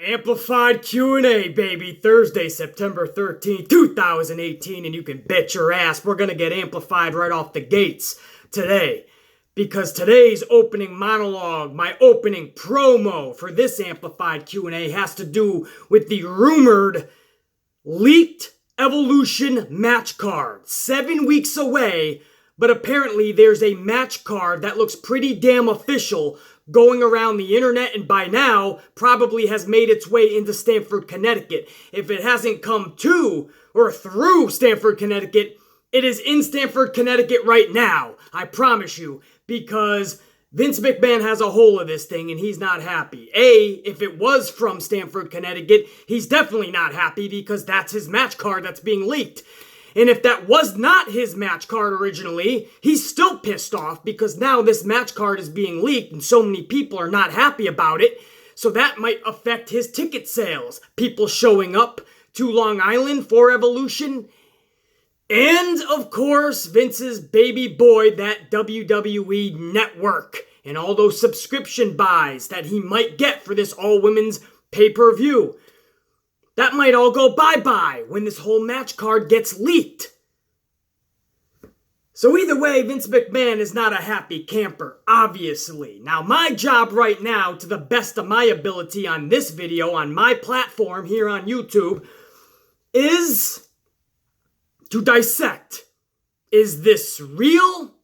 Amplified Q&A, baby. Thursday, September 13th, 2018, and you can bet your ass we're gonna get amplified right off the gates today. Because today's opening monologue, my opening promo for this Amplified Q&A has to do with the rumored leaked Evolution match card. 7 weeks away, but apparently there's a match card that looks pretty damn official going around the internet, and by now probably has made its way into Stamford, Connecticut. If it hasn't come to or through Stamford, Connecticut, it is in Stamford, Connecticut right now. I promise you, because Vince McMahon has a hold of this thing and he's not happy. If it was from Stamford, Connecticut, he's definitely not happy because that's his match card that's being leaked. And if that was not his match card originally, he's still pissed off because now this match card is being leaked and so many people are not happy about it. So that might affect his ticket sales. People showing up to Long Island for Evolution. And, of course, Vince's baby boy, that WWE Network. And all those subscription buys that he might get for this all-women's pay-per-view. That might all go bye-bye when this whole match card gets leaked. So either way, Vince McMahon is not a happy camper, obviously. Now, my job right now, to the best of my ability on this video, on my platform here on YouTube, is to dissect. Is this real?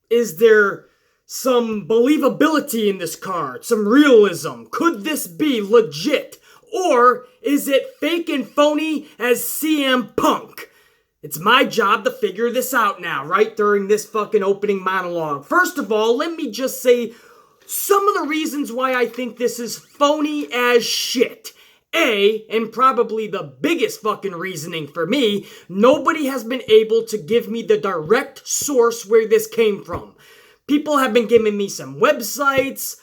Is there some believability in this card? Some realism? Could this be legit? Or is it fake and phony as CM Punk? It's my job to figure this out now, right during this fucking opening monologue. First of all, let me just say some of the reasons why I think this is phony as shit. And probably the biggest fucking reasoning for me, nobody has been able to give me the direct source where this came from. People have been giving me some websites,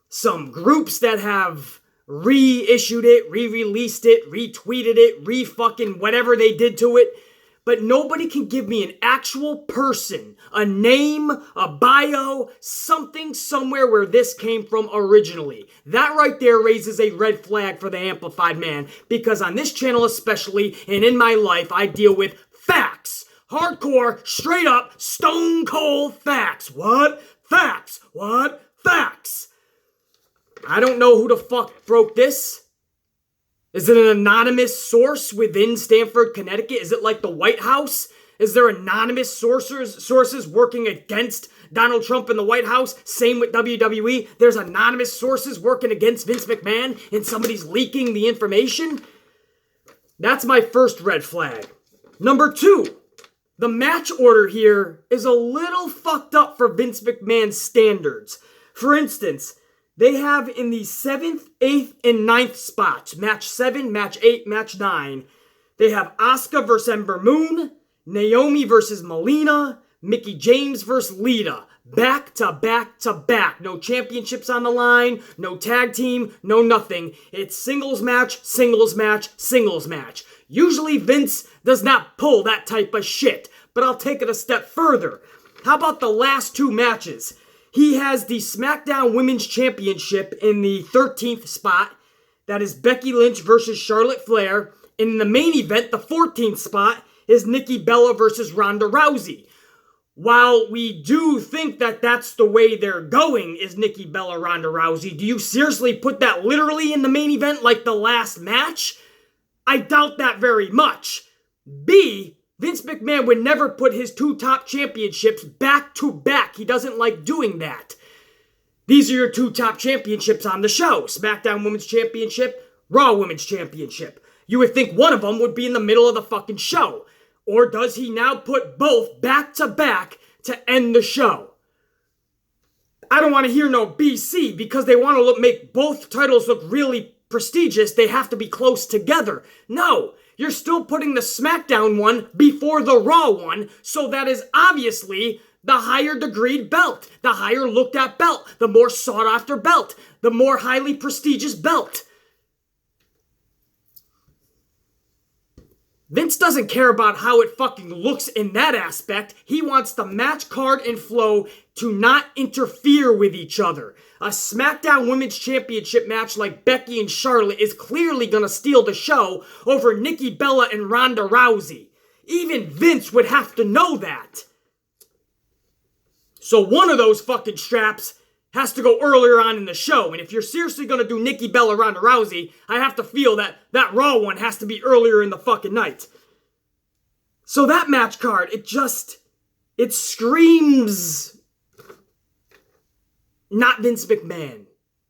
some groups that have reissued it, re-released it, retweeted it, re-fucking whatever they did to it. But nobody can give me an actual person, a name, a bio, something somewhere where this came from originally. That right there raises a red flag for the Amplified Man, because on this channel especially, and in my life, I deal with facts. Hardcore, straight up, stone cold facts. What? Facts. What? Facts. I don't know who the fuck broke this. Is it an anonymous source within Stamford, Connecticut? Is it like the White House? Is there anonymous sources working against Donald Trump in the White House? Same with WWE. There's anonymous sources working against Vince McMahon and somebody's leaking the information? That's my first red flag. Number 2, the match order here is a little fucked up for Vince McMahon's standards. For instance, they have in the 7th, 8th, and 9th spots, match 7, match 8, match 9, they have Asuka versus Ember Moon, Naomi versus Melina, Mickie James versus Lita. Back to back to back. No championships on the line, no tag team, no nothing. It's singles match, singles match, singles match. Usually Vince does not pull that type of shit, but I'll take it a step further. How about the last 2 matches? He has the SmackDown Women's Championship in the 13th spot. That is Becky Lynch versus Charlotte Flair. In the main event, the 14th spot, is Nikki Bella versus Ronda Rousey. While we do think that that's the way they're going, is Nikki Bella, Ronda Rousey, do you seriously put that literally in the main event like the last match? I doubt that very much. B, Vince McMahon would never put his 2 top championships back to back. He doesn't like doing that. These are your 2 top championships on the show. SmackDown Women's Championship, Raw Women's Championship. You would think one of them would be in the middle of the fucking show. Or does he now put both back to back to end the show? I don't want to hear no BC because they want to make both titles look really prestigious. They have to be close together. No. You're still putting the SmackDown one before the Raw one, so that is obviously the higher degreed belt, the higher looked at belt, the more sought after belt, the more highly prestigious belt. Vince doesn't care about how it fucking looks in that aspect. He wants the match card and flow to not interfere with each other. A SmackDown Women's Championship match like Becky and Charlotte is clearly gonna steal the show over Nikki Bella and Ronda Rousey. Even Vince would have to know that. So one of those fucking straps has to go earlier on in the show. And if you're seriously gonna do Nikki Bella, Ronda Rousey, I have to feel that that Raw one has to be earlier in the fucking night. So that match card, it screams not Vince McMahon.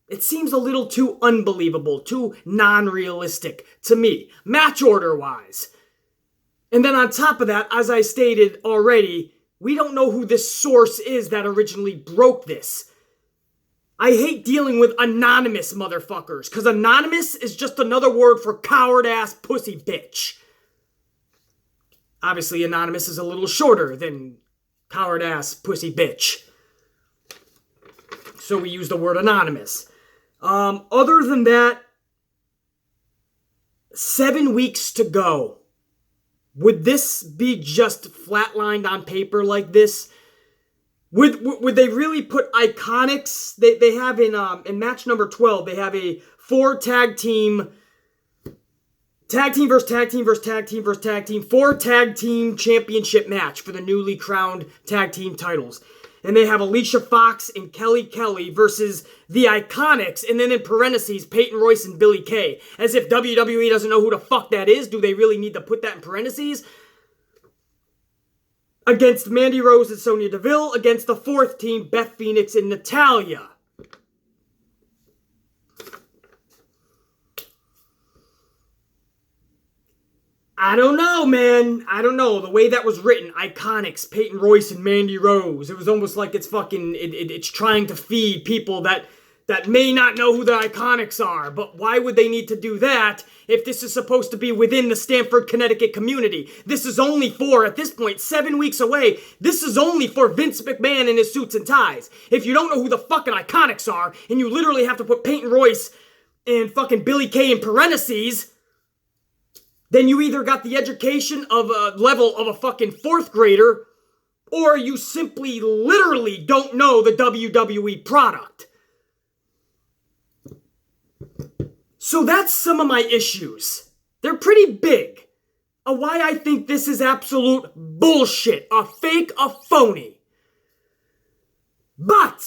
It seems a little too unbelievable, too non-realistic to me, match order-wise. And then on top of that, as I stated already, we don't know who this source is that originally broke this. I hate dealing with anonymous motherfuckers, because anonymous is just another word for coward-ass pussy bitch. Obviously, anonymous is a little shorter than coward-ass pussy bitch. So we use the word anonymous. Other than that, 7 weeks to go. Would this be just flatlined on paper like this? Would they really put Ikonics? They have in match number 12, they have a 4 tag team versus tag team versus tag team versus tag team, 4 tag team championship match for the newly crowned tag team titles. And they have Alicia Fox and Kelly Kelly versus the Ikonics, and then in parentheses, Peyton Royce and Billie Kay. As if WWE doesn't know who the fuck that is. Do they really need to put that in parentheses? Against Mandy Rose and Sonya Deville, against the 4th team, Beth Phoenix and Natalya. I don't know, man. I don't know. The way that was written, Ikonics, Peyton Royce and Mandy Rose. It was almost like it's fucking, it's trying to feed people that may not know who the Ikonics are. But why would they need to do that if this is supposed to be within the Stamford, Connecticut community? This is only for, at this point, 7 weeks away, this is only for Vince McMahon and his suits and ties. If you don't know who the fucking Ikonics are, and you literally have to put Peyton Royce and fucking Billie Kay in parentheses, then you either got the education of a level of a fucking 4th grader, or you simply literally don't know the WWE product. So that's some of my issues. They're pretty big. Why I think this is absolute bullshit. A fake, a phony. But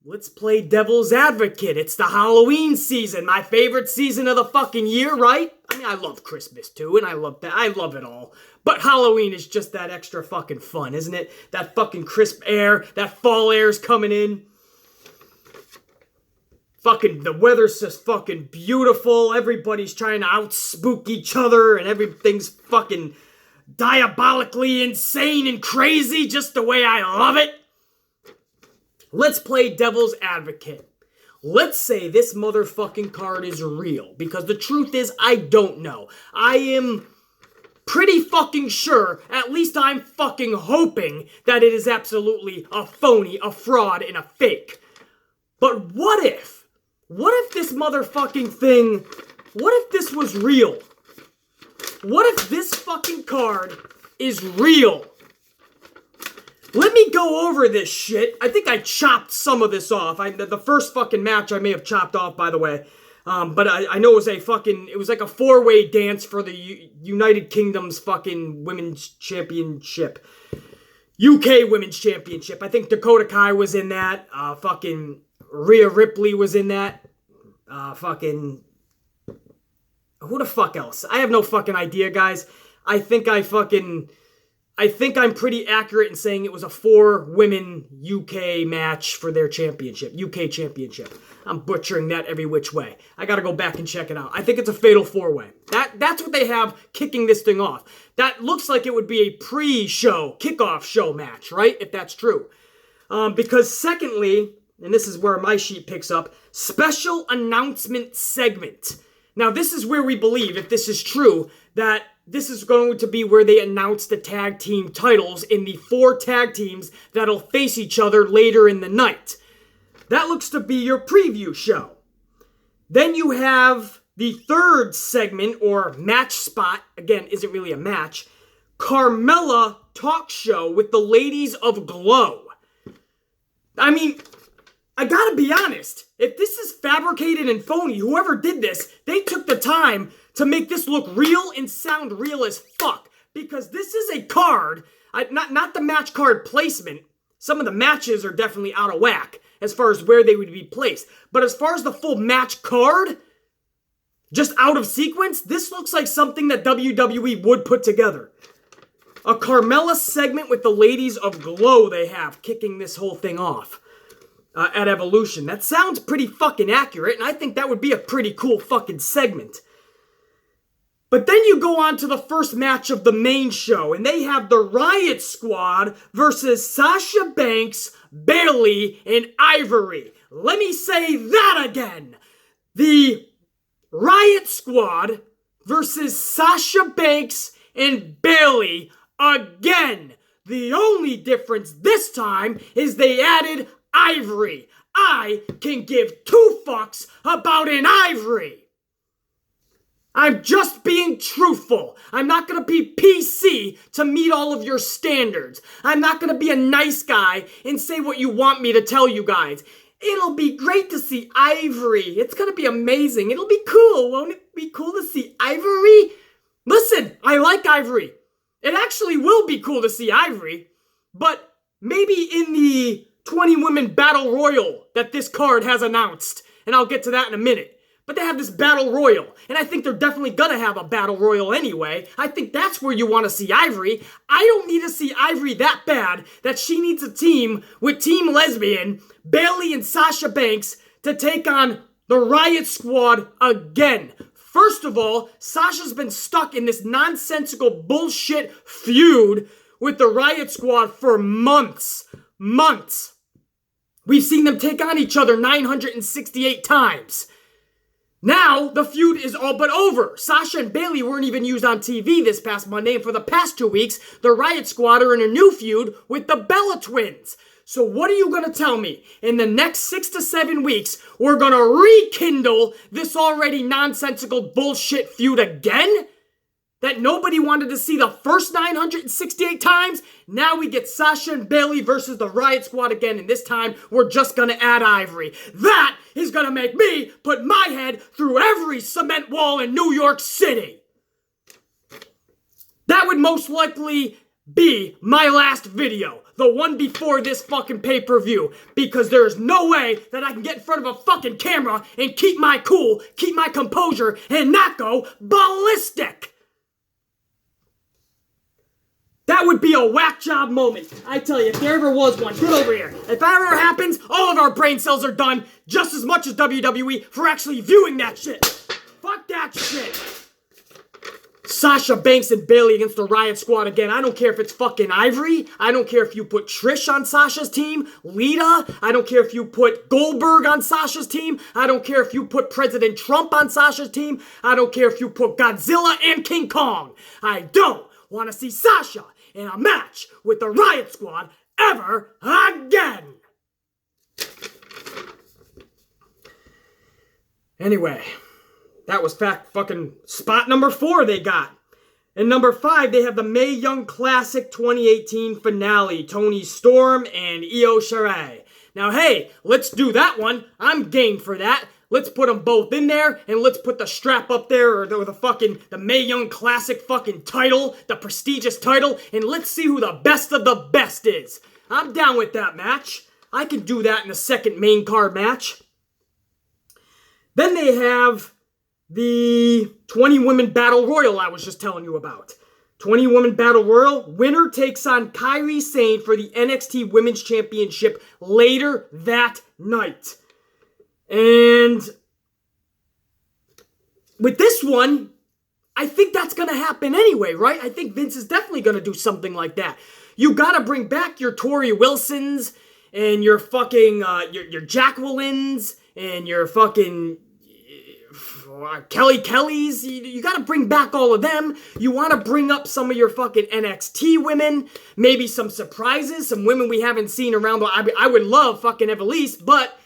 let's play devil's advocate. It's the Halloween season, my favorite season of the fucking year, right? I mean, I love Christmas too, and I love that. I love it all. But Halloween is just that extra fucking fun, isn't it? That fucking crisp air, that fall air's coming in. Fucking, the weather's just fucking beautiful. Everybody's trying to out-spook each other, and everything's fucking diabolically insane and crazy, just the way I love it. Let's play devil's advocate. Let's say this motherfucking card is real, because the truth is, I don't know. I am pretty fucking sure, at least I'm fucking hoping, that it is absolutely a phony, a fraud, and a fake. But what if this motherfucking thing, what if this was real? What if this fucking card is real? Let me go over this shit. I think I chopped some of this off. The first fucking match I may have chopped off, by the way. But I know it was like a 4-way dance for the United Kingdom's fucking Women's Championship. UK Women's Championship. I think Dakota Kai was in that. Fucking Rhea Ripley was in that. Fucking... Who the fuck else? I have no fucking idea, guys. I think I'm pretty accurate in saying it was a 4-women UK match for their championship. UK championship. I'm butchering that every which way. I gotta go back and check it out. I think it's a fatal 4-way. That's what they have kicking this thing off. That looks like it would be a pre-show, kickoff show match, right? If that's true. Because secondly, and this is where my sheet picks up, special announcement segment. Now this is where we believe, if this is true, that this is going to be where they announce the tag team titles in the 4 tag teams that'll face each other later in the night. That looks to be your preview show. Then you have the third segment, or match spot, again, isn't really a match, Carmella talk show with the ladies of Glow. I mean, I gotta be honest, if this is fabricated and phony, whoever did this, they took the time to make this look real and sound real as fuck. Because this is a card, not the match card placement. Some of the matches are definitely out of whack as far as where they would be placed. But as far as the full match card, just out of sequence, this looks like something that WWE would put together. A Carmella segment with the ladies of Glow they have kicking this whole thing off at Evolution. That sounds pretty fucking accurate, and I think that would be a pretty cool fucking segment. But then you go on to the first match of the main show, and they have the Riot Squad versus Sasha Banks, Bayley, and Ivory. Let me say that again. The Riot Squad versus Sasha Banks and Bayley again. The only difference this time is they added Ivory. I can give two fucks about an Ivory. I'm just being truthful. I'm not gonna be PC to meet all of your standards. I'm not gonna be a nice guy and say what you want me to tell you guys. It'll be great to see Ivory. It's gonna be amazing. It'll be cool. Won't it be cool to see Ivory? Listen, I like Ivory. It actually will be cool to see Ivory, but maybe in the 20 Women Battle Royal that this card has announced, and I'll get to that in a minute. But they have this Battle Royal, and I think they're definitely gonna have a Battle Royal anyway. I think that's where you want to see Ivory. I don't need to see Ivory that bad that she needs a team with Team Lesbian, Bayley and Sasha Banks to take on the Riot Squad again. First of all, Sasha's been stuck in this nonsensical bullshit feud with the Riot Squad for months. We've seen them take on each other 968 times. Now, the feud is all but over. Sasha and Bayley weren't even used on TV this past Monday, and for the past 2 weeks, the Riot Squad are in a new feud with the Bella Twins. So what are you gonna tell me? In the next 6 to 7 weeks, we're gonna rekindle this already nonsensical bullshit feud again? That nobody wanted to see the first 968 times? Now we get Sasha and Bayley versus the Riot Squad again, and this time we're just gonna add Ivory. That is gonna make me put my head through every cement wall in New York City. That would most likely be my last video. The one before this fucking pay-per-view. Because there's no way that I can get in front of a fucking camera and keep my cool, keep my composure, and not go ballistic. That would be a whack job moment. I tell you, if there ever was one, get over here. If that ever happens, all of our brain cells are done just as much as WWE for actually viewing that shit. Fuck that shit. Sasha Banks and Bayley against the Riot Squad again. I don't care if it's fucking Ivory. I don't care if you put Trish on Sasha's team. Lita. I don't care if you put Goldberg on Sasha's team. I don't care if you put President Trump on Sasha's team. I don't care if you put Godzilla and King Kong. I don't want to see Sasha in a match with the Riot Squad ever again. Anyway, that was fucking spot number 4 they got. And number 5, they have the Mae Young Classic 2018 finale, Toni Storm and Io Shirai. Now, hey, let's do that one. I'm game for that. Let's put them both in there, and let's put the strap up there, or the Mae Young Classic fucking title, the prestigious title, and let's see who the best of the best is. I'm down with that match. I can do that in the second main card match. Then they have the 20 Women Battle Royal I was just telling you about. 20 Women Battle Royal, winner takes on Kairi Sane for the NXT Women's Championship later that night. And with this one, I think that's going to happen anyway, right? I think Vince is definitely going to do something like that. You got to bring back your Tori Wilsons and your fucking, your Jacquelines and your fucking Kelly Kellys. You got to bring back all of them. You want to bring up some of your fucking NXT women. Maybe some surprises, some women we haven't seen around. I would love fucking Evilise, but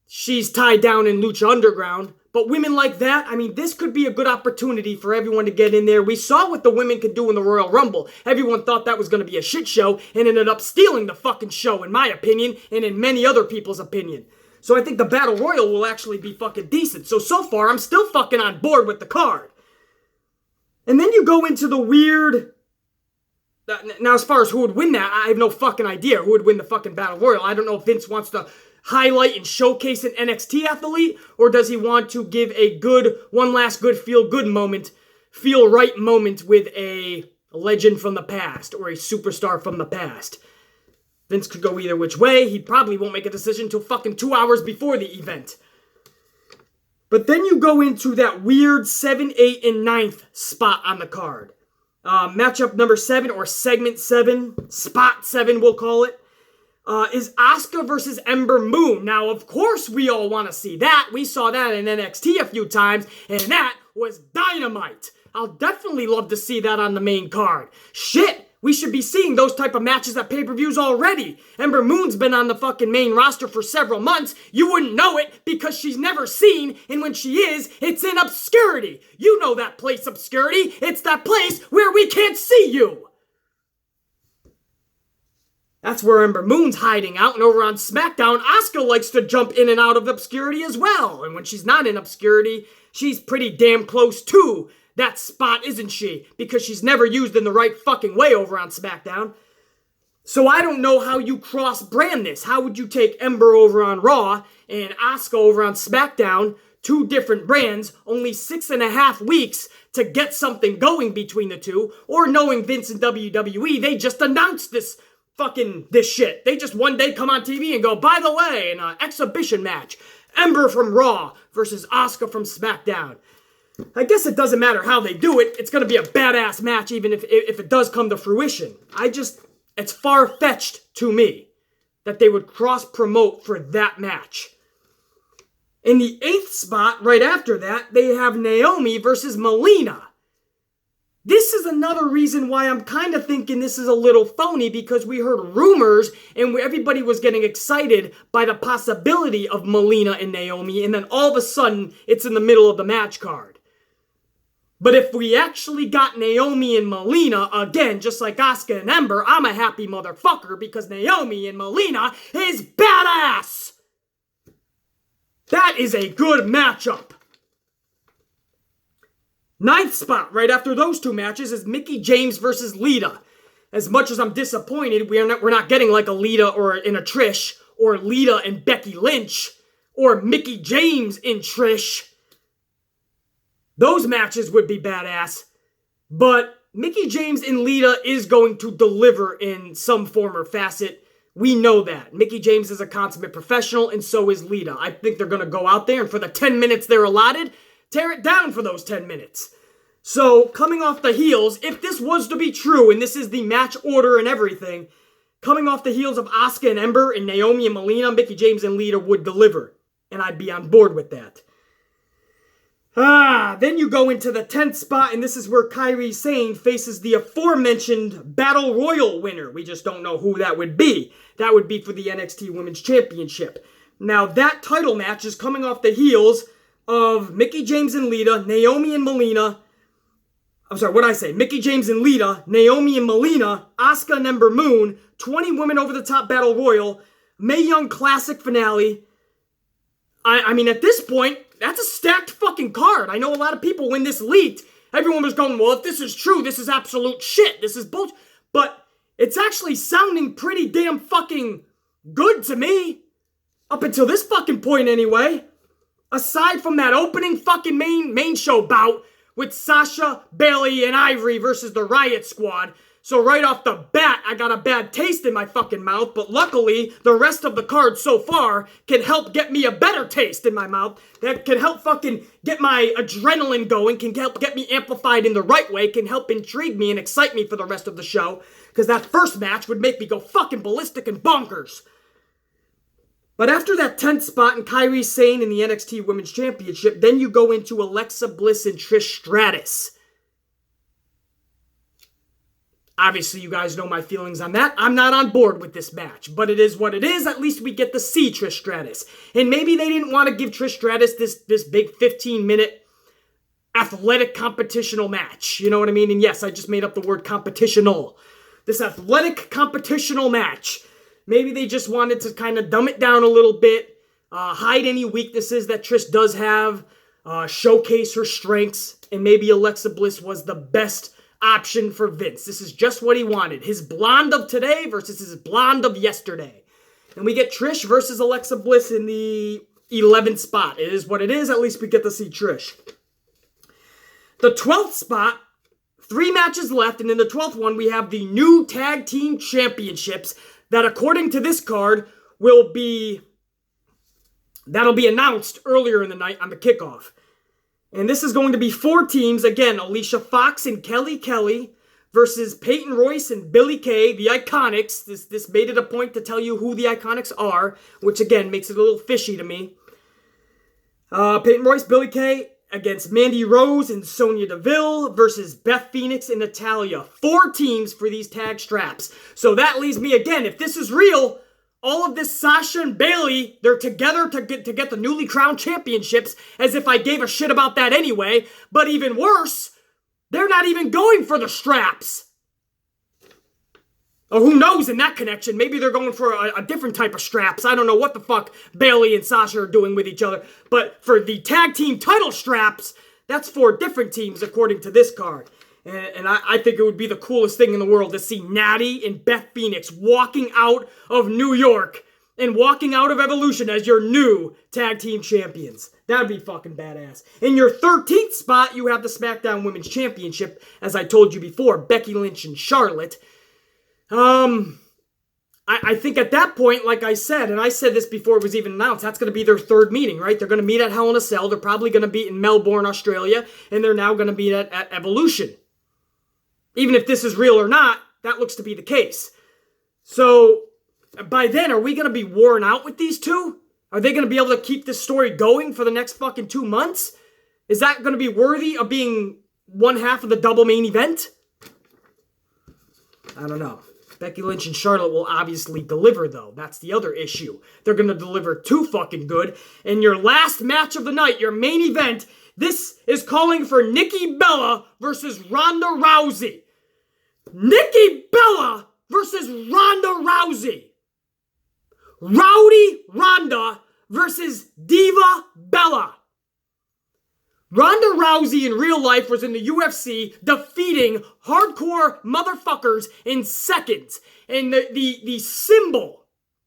she's tied down in Lucha Underground. But women like that, I mean, this could be a good opportunity for everyone to get in there. We saw what the women could do in the Royal Rumble. Everyone thought that was going to be a shit show and ended up stealing the fucking show, in my opinion, and in many other people's opinion. So I think the Battle Royal will actually be fucking decent. So far, I'm still fucking on board with the card. And then you go into the weird... Now, as far as who would win that, I have no fucking idea who would win the fucking Battle Royal. I don't know if Vince wants to highlight and showcase an NXT athlete, or does he want to give one last good feel-good moment, feel-right moment with a legend from the past, or a superstar from the past. Vince could go either which way. He probably won't make a decision until fucking 2 hours before the event. But then you go into that weird 7, 8, and 9th spot on the card. Matchup number 7, or segment 7, spot 7 we'll call it, is Asuka versus Ember Moon. Now, of course, we all want to see that. We saw that in NXT a few times, and that was dynamite. I'll definitely love to see that on the main card. Shit, we should be seeing those type of matches at pay-per-views already. Ember Moon's been on the fucking main roster for several months. You wouldn't know it because she's never seen, and when she is, it's in obscurity. You know that place, obscurity. It's that place where we can't see you. That's where Ember Moon's hiding out, and over on SmackDown, Asuka likes to jump in and out of obscurity as well. And when she's not in obscurity, she's pretty damn close to that spot, isn't she? Because she's never used in the right fucking way over on SmackDown. So I don't know how you cross-brand this. How would you take Ember over on Raw and Asuka over on SmackDown, 2 different brands, only 6.5 weeks to get something going between the two? Or knowing Vince and WWE, they just announced this shit. They just one day come on TV and go, by the way, in an exhibition match, Ember from Raw versus Asuka from SmackDown. I guess it doesn't matter how they do it. It's going to be a badass match even if it does come to fruition. It's far-fetched to me that they would cross-promote for that match. In the 8th spot, right after that, they have Naomi versus Melina. This is another reason why I'm kind of thinking this is a little phony, because we heard rumors and everybody was getting excited by the possibility of Melina and Naomi, and then all of a sudden, it's in the middle of the match card. But if we actually got Naomi and Melina, again, just like Asuka and Ember, I'm a happy motherfucker because Naomi and Melina is badass! That is a good matchup. 9th spot, right after those 2 matches, is Mickie James versus Lita. As much as I'm disappointed, we're not getting like a Lita or in a Trish, or Lita and Becky Lynch, or Mickie James and Trish. Those matches would be badass, but Mickie James and Lita is going to deliver in some form or facet. We know that. Mickie James is a consummate professional, and so is Lita. I think they're going to go out there, and for the 10 minutes they're allotted, tear it down for those 10 minutes. So, coming off the heels, if this was to be true, and this is the match order and everything, coming off the heels of Asuka and Ember and Naomi and Melina, Mickie James and Lita would deliver, and I'd be on board with that. Then you go into the 10th spot, and this is where Kairi Sane faces the aforementioned Battle Royal winner. We just don't know who that would be. That would be for the NXT Women's Championship. Now, that title match is coming off the heels of Mickie James and Lita, Naomi and Melina. Mickie James and Lita, Naomi and Melina, Asuka and Ember Moon, 20 Women Over the Top Battle Royal, Mae Young Classic finale. I mean, at this point, that's a stacked fucking card. I know a lot of people, when this leaked, everyone was going, well, if this is true, this is absolute shit. This is bullshit. But it's actually sounding pretty damn fucking good to me. Up until this fucking point, anyway. Aside from that opening fucking main show bout with Sasha, Bayley, and Ivory versus the Riot Squad. So right off the bat, I got a bad taste in my fucking mouth, but luckily, the rest of the card so far can help get me a better taste in my mouth. That can help fucking get my adrenaline going, can help get me amplified in the right way, can help intrigue me and excite me for the rest of the show, because that first match would make me go fucking ballistic and bonkers. But after that 10th spot in Kairi Sane in the NXT Women's Championship, then you go into Alexa Bliss and Trish Stratus. Obviously, you guys know my feelings on that. I'm not on board with this match, but it is what it is. At least we get to see Trish Stratus. And maybe they didn't want to give Trish Stratus this big 15-minute athletic competitional match. You know what I mean? And yes, I just made up the word competitional. This athletic competitional match. Maybe they just wanted to kind of dumb it down a little bit, hide any weaknesses that Trish does have, showcase her strengths, and maybe Alexa Bliss was the best option for Vince. This is just what he wanted. His blonde of today versus his blonde of yesterday. And we get Trish versus Alexa Bliss in the 11th spot. It is what it is. At least we get to see Trish. The 12th spot, 3 matches left, and in the 12th one, we have the new Tag Team Championships that, according to this card, that'll be announced earlier in the night on the kickoff. And this is going to be 4 teams. Again, Alicia Fox and Kelly Kelly versus Peyton Royce and Billie Kay, the Ikonics. This made it a point to tell you who the Ikonics are, which again makes it a little fishy to me. Peyton Royce, Billie Kay against Mandy Rose and Sonya Deville versus Beth Phoenix and Natalya. 4 teams for these tag straps. So that leaves me again, if this is real, all of this Sasha and Bayley, they're together to get the newly crowned championships, as if I gave a shit about that anyway. But even worse, they're not even going for the straps. Or who knows in that connection? Maybe they're going for a different type of straps. I don't know what the fuck Bayley and Sasha are doing with each other. But for the tag team title straps, that's 4 different teams according to this card. And I think it would be the coolest thing in the world to see Natty and Beth Phoenix walking out of New York and walking out of Evolution as your new tag team champions. That would be fucking badass. In your 13th spot, you have the SmackDown Women's Championship, as I told you before, Becky Lynch and Charlotte. I think at that point, like I said, and I said this before it was even announced, that's going to be their 3rd meeting, right? They're going to meet at Hell in a Cell. They're probably going to be in Melbourne, Australia, and they're now going to be at Evolution. Even if this is real or not, that looks to be the case. So, by then, are we going to be worn out with these two? Are they going to be able to keep this story going for the next fucking 2 months? Is that going to be worthy of being one half of the double main event? I don't know. Becky Lynch and Charlotte will obviously deliver, though. That's the other issue. They're going to deliver too fucking good. And your last match of the night, your main event, this is calling for Nikki Bella versus Ronda Rousey. Nikki Bella versus Ronda Rousey. Rowdy Ronda versus Diva Bella. Ronda Rousey in real life was in the UFC defeating hardcore motherfuckers in seconds. And the symbol,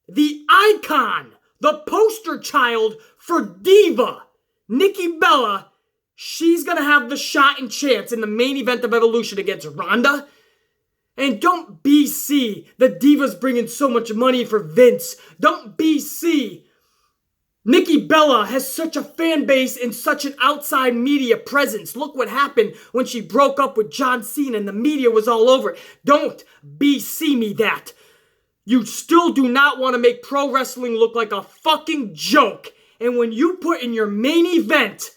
the icon, the poster child for Diva, Nikki Bella, she's going to have the shot and chance in the main event of Evolution against Ronda. And don't BC, the Diva's bringing so much money for Vince. Don't BC. Nikki Bella has such a fan base and such an outside media presence. Look what happened when she broke up with John Cena and the media was all over it. Don't BC me that. You still do not want to make pro wrestling look like a fucking joke. And when you put in your main event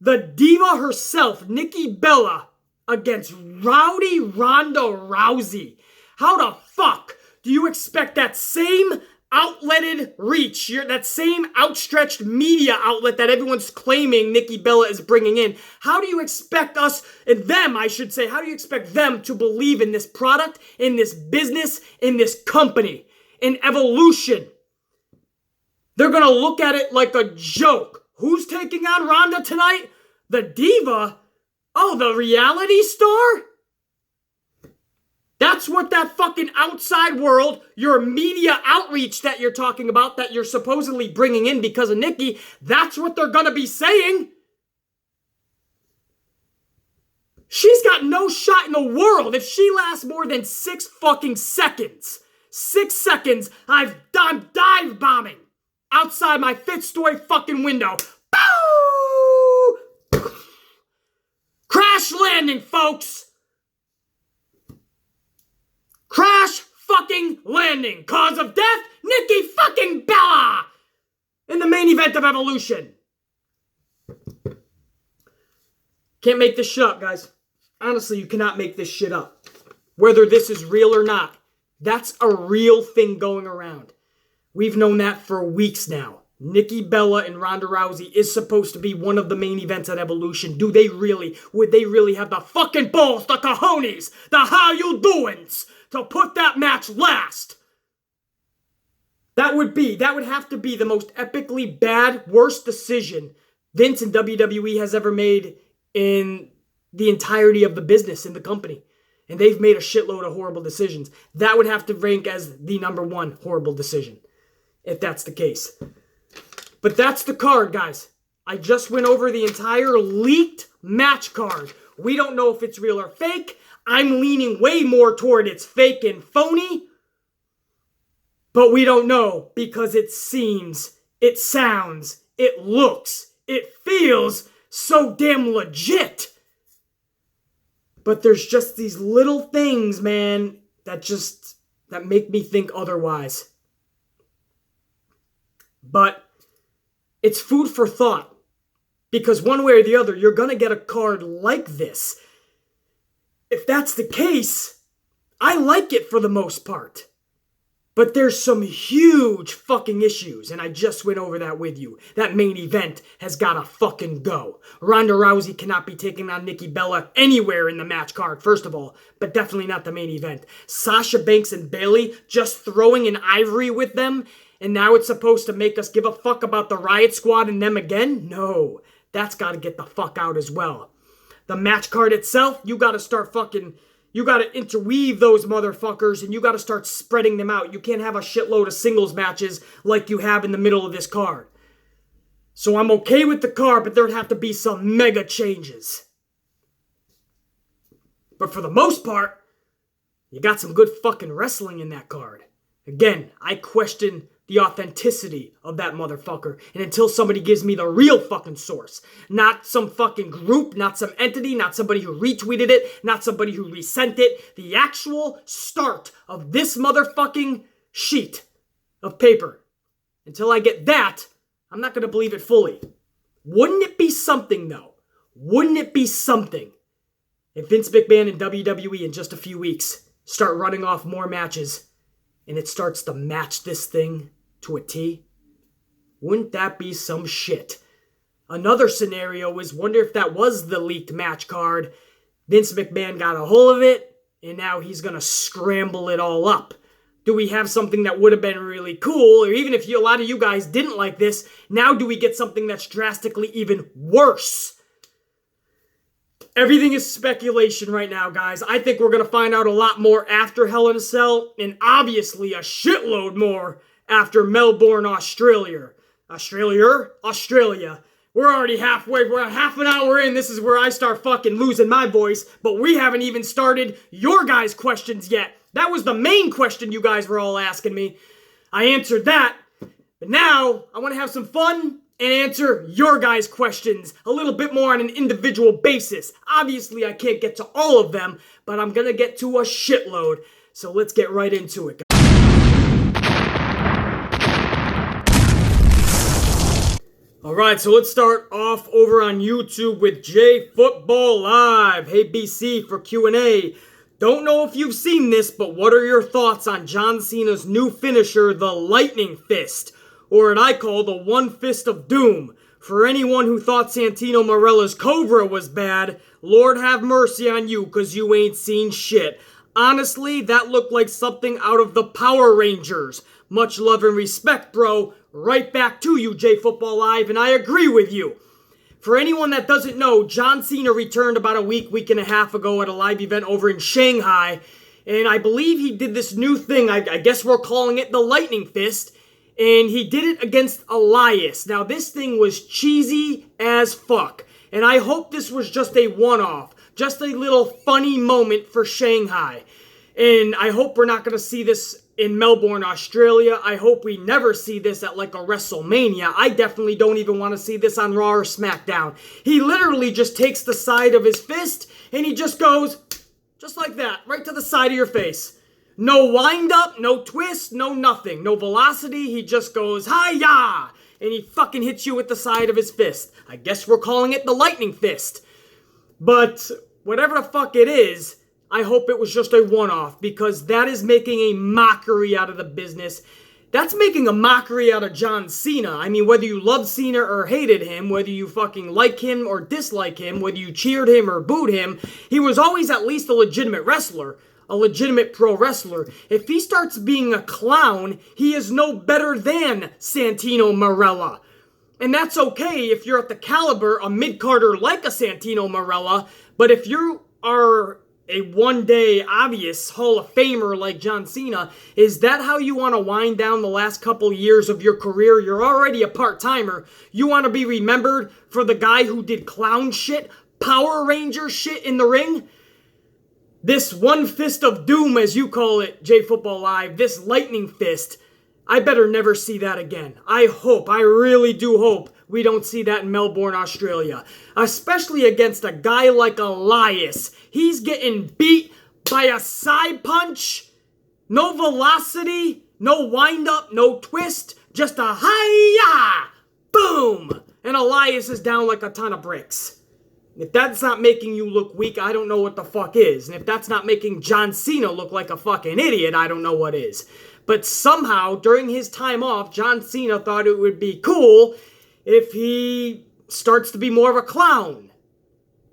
the Diva herself, Nikki Bella, against Rowdy Ronda Rousey, how the fuck do you expect that same outletted reach, that same outstretched media outlet that everyone's claiming Nikki Bella is bringing in? How do you expect us, and them, I should say, how do you expect them to believe in this product, in this business, in this company, in Evolution? They're gonna look at it like a joke. Who's taking on Ronda tonight? The Diva? Oh, the reality star? That's what that fucking outside world, your media outreach that you're talking about, that you're supposedly bringing in because of Nikki, that's what they're gonna be saying. She's got no shot in the world if she lasts more than 6 fucking seconds. 6 seconds, I'm dive bombing outside my 5th story fucking window. Bow! Crash landing, folks. Crash fucking landing. Cause of death, Nikki fucking Bella in the main event of Evolution. Can't make this shit up, guys. Honestly, you cannot make this shit up. whether this is real or not. That's a real thing going around. We've known that for weeks now. Nikki Bella and Ronda Rousey is supposed to be one of the main events at Evolution. Would they really have the fucking balls, the cojones, the how you doings to put that match last? That would have to be the most epically bad, worst decision Vince and WWE has ever made in the entirety of the business in the company. And they've made a shitload of horrible decisions. That would have to rank as the #1 horrible decision, if that's the case. But that's the card, guys. I just went over the entire leaked match card. We don't know if it's real or fake. I'm leaning way more toward it's fake and phony. But we don't know because it seems, it sounds, it looks, it feels so damn legit. But there's just these little things, man, that make me think otherwise. But it's food for thought. Because one way or the other, you're going to get a card like this. If that's the case, I like it for the most part. But there's some huge fucking issues, and I just went over that with you. That main event has got to fucking go. Ronda Rousey cannot be taking on Nikki Bella anywhere in the match card, first of all, but definitely not the main event. Sasha Banks and Bayley just throwing an Ivory with them, and now it's supposed to make us give a fuck about the Riot Squad and them again? No, that's got to get the fuck out as well. The match card itself, you got to interweave those motherfuckers and you got to start spreading them out. You can't have a shitload of singles matches like you have in the middle of this card. So I'm okay with the card, but there'd have to be some mega changes. But for the most part, you got some good fucking wrestling in that card. Again, I question the authenticity of that motherfucker. And until somebody gives me the real fucking source, not some fucking group, not some entity, not somebody who retweeted it, not somebody who resent it, the actual start of this motherfucking sheet of paper. Until I get that, I'm not going to believe it fully. Wouldn't it be something, though? Wouldn't it be something if Vince McMahon and WWE in just a few weeks start running off more matches and it starts to match this thing to a T? Wouldn't that be some shit? Another scenario is, wonder if that was the leaked match card. Vince McMahon got a hold of it, and now he's going to scramble it all up. Do we have something that would have been really cool? Or even if a lot of you guys didn't like this, now do we get something that's drastically even worse? Everything is speculation right now, guys. I think we're going to find out a lot more after Hell in a Cell, and obviously a shitload more after Melbourne, Australia. Australia. We're already halfway. We're half an hour in. This is where I start fucking losing my voice, but we haven't even started your guys' questions yet. That was the main question you guys were all asking me. I answered that, but now I want to have some fun and answer your guys' questions a little bit more on an individual basis. Obviously, I can't get to all of them, but I'm going to get to a shitload. So let's get right into it, guys. Alright, so let's start off over on YouTube with J Football Live. Hey, BC for Q&A. Don't know if you've seen this, but what are your thoughts on John Cena's new finisher, the Lightning Fist? Or what I call the One Fist of Doom. For anyone who thought Santino Marella's Cobra was bad, Lord have mercy on you, cause you ain't seen shit. Honestly, that looked like something out of the Power Rangers. Much love and respect, bro. Right back to you, J Football Live, and I agree with you. For anyone that doesn't know, John Cena returned about a week and a half ago at a live event over in Shanghai, and I believe he did this new thing, I guess we're calling it the Lightning Fist, and he did it against Elias. Now, this thing was cheesy as fuck, and I hope this was just a one-off, just a little funny moment for Shanghai. And I hope we're not going to see this in Melbourne, Australia. I hope we never see this at like a WrestleMania. I definitely don't even want to see this on Raw or SmackDown. He literally just takes the side of his fist and he just goes, just like that, right to the side of your face. No wind up, no twist, no nothing, no velocity. He just goes, hi-ya! And he fucking hits you with the side of his fist. I guess we're calling it the Lightning Fist. But whatever the fuck it is, I hope it was just a one-off, because that is making a mockery out of the business. That's making a mockery out of John Cena. I mean, whether you love Cena or hated him, whether you fucking like him or dislike him, whether you cheered him or booed him, he was always at least a legitimate wrestler, a legitimate pro wrestler. If he starts being a clown, he is no better than Santino Marella. And that's okay if you're at the caliber, a mid-carder like a Santino Marella, but if you are a one-day obvious Hall of Famer like John Cena, is that how you want to wind down the last couple years of your career? You're already a part-timer. You want to be remembered for the guy who did clown shit, Power Ranger shit in the ring? This one fist of doom, as you call it, JFootball Live, this lightning fist, I better never see that again. I really do hope we don't see that in Melbourne, Australia. Especially against a guy like Elias. He's getting beat by a side punch. No velocity, no wind up, no twist. Just a hi-ya! Boom! And Elias is down like a ton of bricks. If that's not making you look weak, I don't know what the fuck is. And if that's not making John Cena look like a fucking idiot, I don't know what is. But somehow, during his time off, John Cena thought it would be cool if he starts to be more of a clown.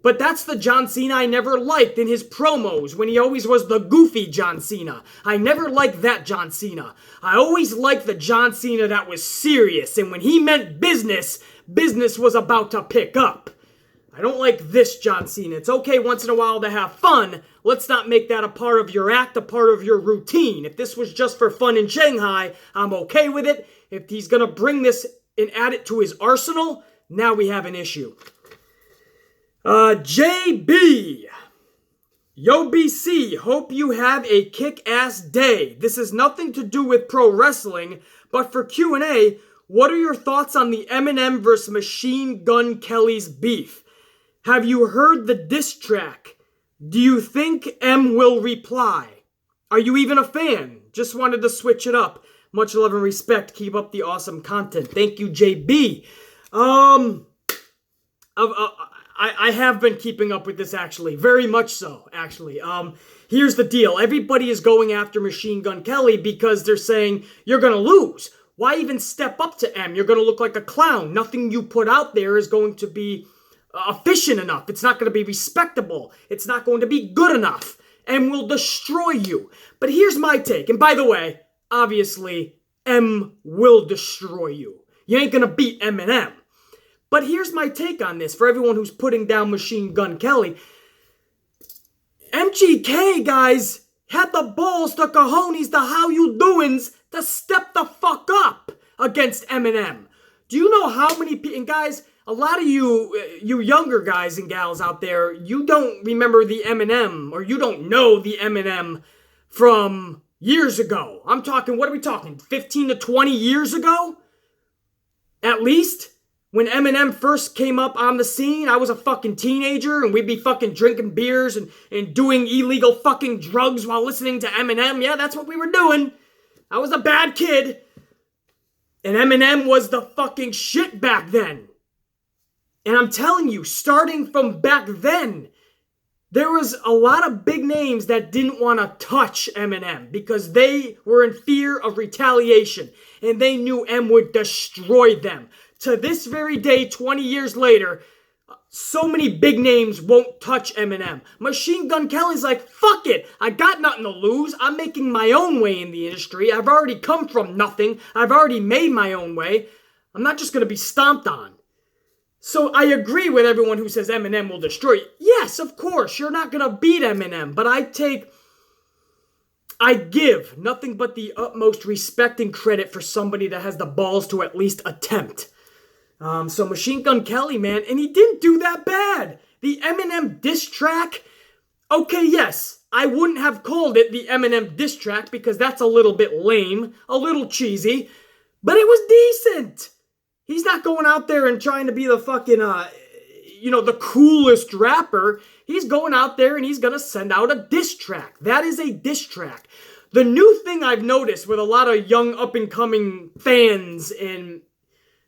But that's the John Cena I never liked in his promos, when he always was the goofy John Cena. I never liked that John Cena. I always liked the John Cena that was serious, and when he meant business, business was about to pick up. I don't like this John Cena. It's okay once in a while to have fun. Let's not make that a part of your act, a part of your routine. If this was just for fun in Shanghai, I'm okay with it. If he's going to bring this and add it to his arsenal, now we have an issue. JB. Yo, BC, hope you have a kick-ass day. This has nothing to do with pro wrestling, but for Q&A, what are your thoughts on the Eminem vs. Machine Gun Kelly's beef? Have you heard the diss track? Do you think M will reply? Are you even a fan? Just wanted to switch it up. Much love and respect. Keep up the awesome content. Thank you, JB. I have been keeping up with this, actually. Very much so, actually. Here's the deal. Everybody is going after Machine Gun Kelly because they're saying, you're going to lose. Why even step up to M? You're going to look like a clown. Nothing you put out there is going to be efficient enough. It's not going to be respectable. It's not going to be good enough. M will destroy you. But here's my take. And by the way, obviously, M will destroy you. You ain't going to beat Eminem. But here's my take on this for everyone who's putting down Machine Gun Kelly. MGK, guys, had the balls, the cojones, the how you doings to step the fuck up against Eminem. Do you know how many people, and guys, a lot of you younger guys and gals out there, you don't remember the Eminem, or you don't know the Eminem from years ago. I'm talking, what are we talking, 15 to 20 years ago? At least? When Eminem first came up on the scene, I was a fucking teenager, and we'd be fucking drinking beers and doing illegal fucking drugs while listening to Eminem. Yeah, that's what we were doing. I was a bad kid. And Eminem was the fucking shit back then. And I'm telling you, starting from back then, there was a lot of big names that didn't want to touch Eminem because they were in fear of retaliation. And they knew M would destroy them. To this very day, 20 years later, so many big names won't touch Eminem. Machine Gun Kelly's like, fuck it. I got nothing to lose. I'm making my own way in the industry. I've already come from nothing. I've already made my own way. I'm not just going to be stomped on. So I agree with everyone who says Eminem will destroy you. Yes, of course, you're not going to beat Eminem. But I give nothing but the utmost respect and credit for somebody that has the balls to at least attempt. So Machine Gun Kelly, man, and he didn't do that bad. The Eminem diss track, okay, yes, I wouldn't have called it the Eminem diss track because that's a little bit lame, a little cheesy, but it was decent. He's not going out there and trying to be the fucking, the coolest rapper. He's going out there and he's going to send out a diss track. That is a diss track. The new thing I've noticed with a lot of young up-and-coming fans and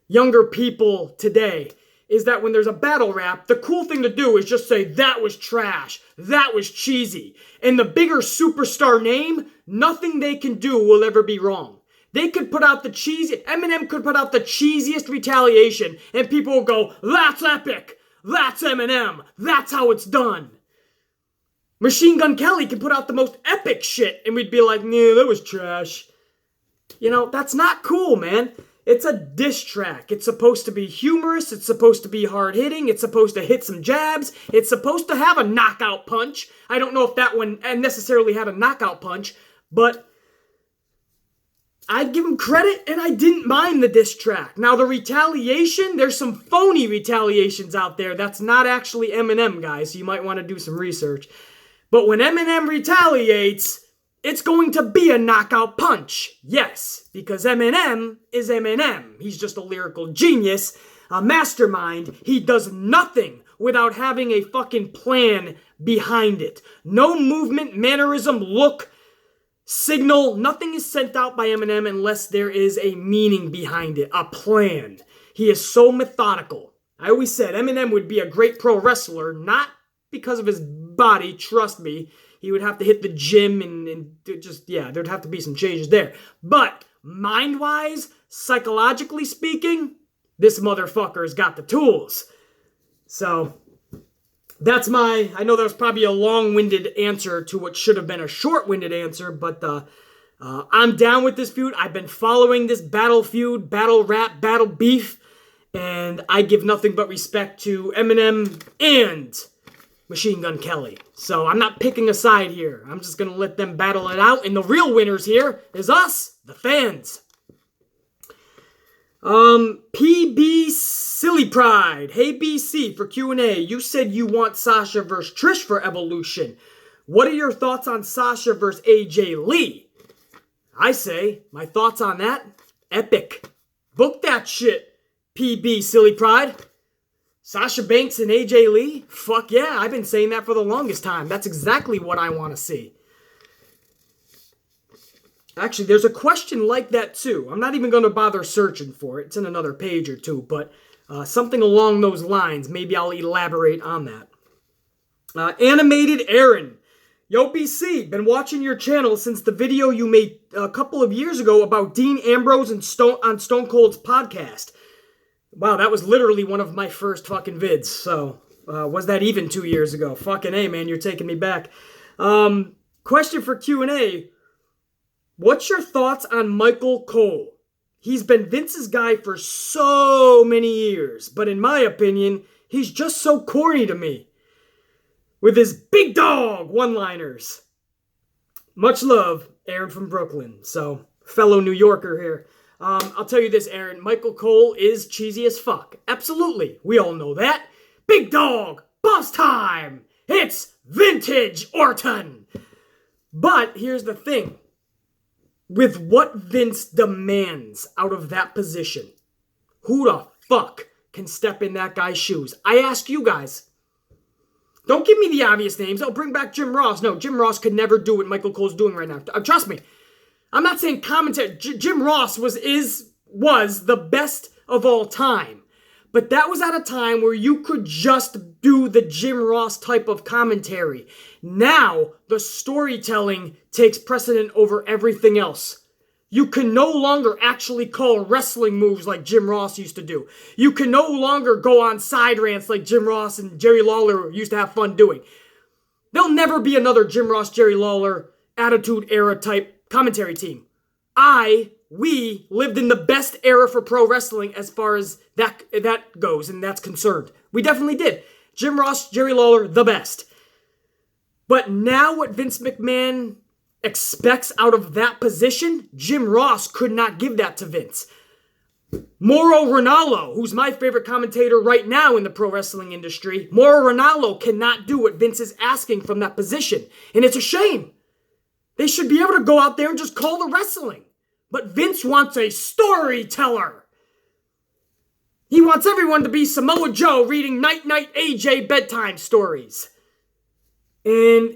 younger people today is that when there's a battle rap, the cool thing to do is just say, that was trash, that was cheesy. And the bigger superstar name, nothing they can do will ever be wrong. They could put out Eminem could put out the cheesiest retaliation, and people will go, that's epic, that's Eminem, that's how it's done. Machine Gun Kelly can put out the most epic shit, and we'd be like, nah, that was trash. You know, that's not cool, man. It's a diss track. It's supposed to be humorous. It's supposed to be hard-hitting. It's supposed to hit some jabs. It's supposed to have a knockout punch. I don't know if that one necessarily had a knockout punch, but I'd give him credit, and I didn't mind the diss track. Now, the retaliation, there's some phony retaliations out there. That's not actually Eminem, guys, so you might want to do some research. But when Eminem retaliates, it's going to be a knockout punch. Yes, because Eminem is Eminem. He's just a lyrical genius, a mastermind. He does nothing without having a fucking plan behind it. No movement, mannerism, look, signal, nothing is sent out by Eminem unless there is a meaning behind it, a plan. He is so methodical. I always said Eminem would be a great pro wrestler, not because of his body, trust me. He would have to hit the gym and just, yeah, there'd have to be some changes there. But mind-wise, psychologically speaking, this motherfucker's got the tools. So that's I know that was probably a long-winded answer to what should have been a short-winded answer, but I'm down with this feud. I've been following this battle feud, battle rap, battle beef, and I give nothing but respect to Eminem and Machine Gun Kelly. So I'm not picking a side here. I'm just going to let them battle it out. And the real winners here is us, the fans. PB Silly Pride. Hey, BC, for Q&A, you said you want Sasha versus Trish for Evolution. What are your thoughts on Sasha versus AJ Lee? I say, my thoughts on that? Epic. Book that shit, PB Silly Pride. Sasha Banks and AJ Lee? Fuck yeah, I've been saying that for the longest time. That's exactly what I want to see. Actually, there's a question like that too. I'm not even going to bother searching for it. It's in another page or two, but something along those lines. Maybe I'll elaborate on that. Animated Aaron. Yo, BC, been watching your channel since the video you made a couple of years ago about Dean Ambrose and on Stone Cold's podcast. Wow, that was literally one of my first fucking vids, so was that even 2 years ago? Fucking A, man, you're taking me back. Question for Q&A. What's your thoughts on Michael Cole? He's been Vince's guy for so many years, but in my opinion, he's just so corny to me. With his big dog one-liners. Much love, Aaron from Brooklyn, so fellow New Yorker here. I'll tell you this, Aaron. Michael Cole is cheesy as fuck. Absolutely. We all know that. Big dog. Boss time. It's vintage Orton. But here's the thing. With what Vince demands out of that position, who the fuck can step in that guy's shoes? I ask you guys. Don't give me the obvious names. I'll bring back Jim Ross. No, Jim Ross could never do what Michael Cole's doing right now. Trust me. I'm not saying commentary. Jim Ross was the best of all time. But that was at a time where you could just do the Jim Ross type of commentary. Now, the storytelling takes precedent over everything else. You can no longer actually call wrestling moves like Jim Ross used to do. You can no longer go on side rants like Jim Ross and Jerry Lawler used to have fun doing. There'll never be another Jim Ross, Jerry Lawler, Attitude Era type commentary team. We lived in the best era for pro wrestling as far as that goes, and that's concerned. We definitely did. Jim Ross, Jerry Lawler, the best. But now what Vince McMahon expects out of that position, Jim Ross could not give that to Vince. Mauro Ranallo, who's my favorite commentator right now in the pro wrestling industry, Mauro Ranallo cannot do what Vince is asking from that position. And it's a shame. They should be able to go out there and just call the wrestling. But Vince wants a storyteller. He wants everyone to be Samoa Joe reading Night AJ bedtime stories. And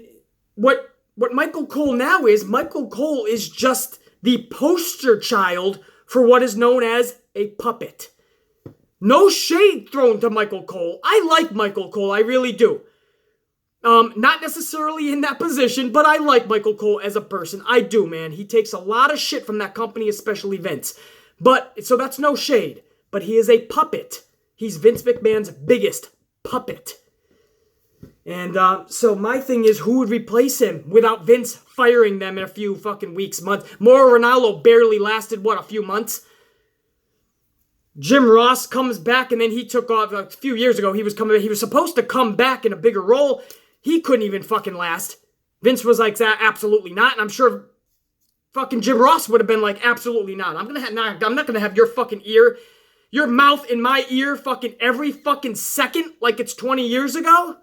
what Michael Cole now is, Michael Cole is just the poster child for what is known as a puppet. No shade thrown to Michael Cole. I like Michael Cole, I really do. Not necessarily in that position, but I like Michael Cole as a person. I do, man. He takes a lot of shit from that company, especially Vince. So that's no shade. But he is a puppet. He's Vince McMahon's biggest puppet. And so my thing is, who would replace him without Vince firing them in a few fucking weeks, months? Mauro Ranallo barely lasted, a few months? Jim Ross comes back, and then he took off a few years ago. He was supposed to come back in a bigger role. He couldn't even fucking last. Vince was like, absolutely not. And I'm sure fucking Jim Ross would have been like, absolutely not. I'm not gonna have your fucking your mouth in my ear fucking every fucking second like it's 20 years ago.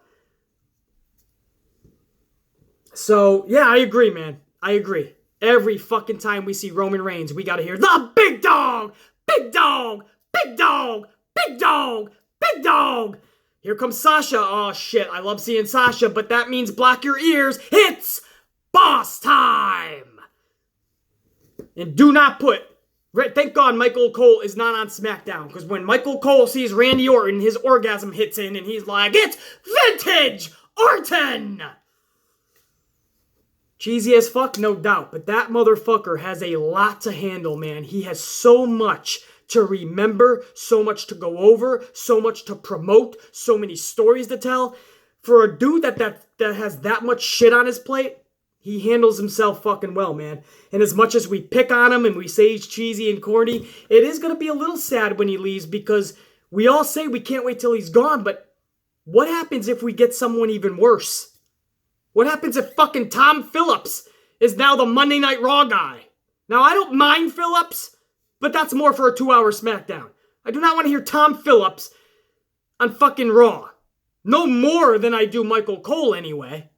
So, yeah, I agree, man. I agree. Every fucking time we see Roman Reigns, we gotta hear, the big dog! Big dog! Big dog! Big dog! Big dog! Here comes Sasha. Oh, shit. I love seeing Sasha, but that means block your ears. It's boss time! And do not put... Thank God Michael Cole is not on SmackDown, because when Michael Cole sees Randy Orton, his orgasm hits in, and he's like, it's vintage Orton! Cheesy as fuck, no doubt, but that motherfucker has a lot to handle, man. He has so much to remember, so much to go over, so much to promote, so many stories to tell. For a dude that has that much shit on his plate, he handles himself fucking well, man. And as much as we pick on him and we say he's cheesy and corny, it is going to be a little sad when he leaves, because we all say we can't wait till he's gone, but what happens if we get someone even worse? What happens if fucking Tom Phillips is now the Monday Night Raw guy? Now, I don't mind Phillips, but that's more for a 2-hour SmackDown. I do not want to hear Tom Phillips on fucking Raw. No more than I do Michael Cole anyway.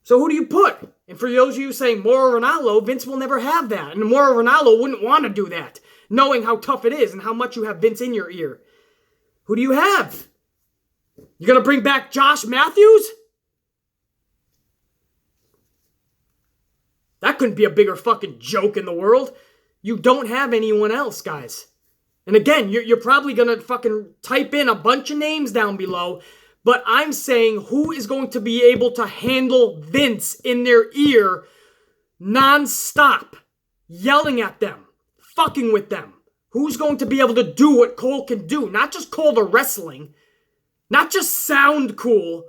So who do you put? And for those of you saying Mauro Ranallo, Vince will never have that. And Mauro Ranallo wouldn't want to do that, knowing how tough it is and how much you have Vince in your ear. Who do you have? You gonna bring back Josh Matthews? That couldn't be a bigger fucking joke in the world. You don't have anyone else, guys. And again, you're probably going to fucking type in a bunch of names down below, but I'm saying who is going to be able to handle Vince in their ear non-stop, yelling at them, fucking with them. Who's going to be able to do what Cole can do? Not just Cole the wrestling, not just sound cool,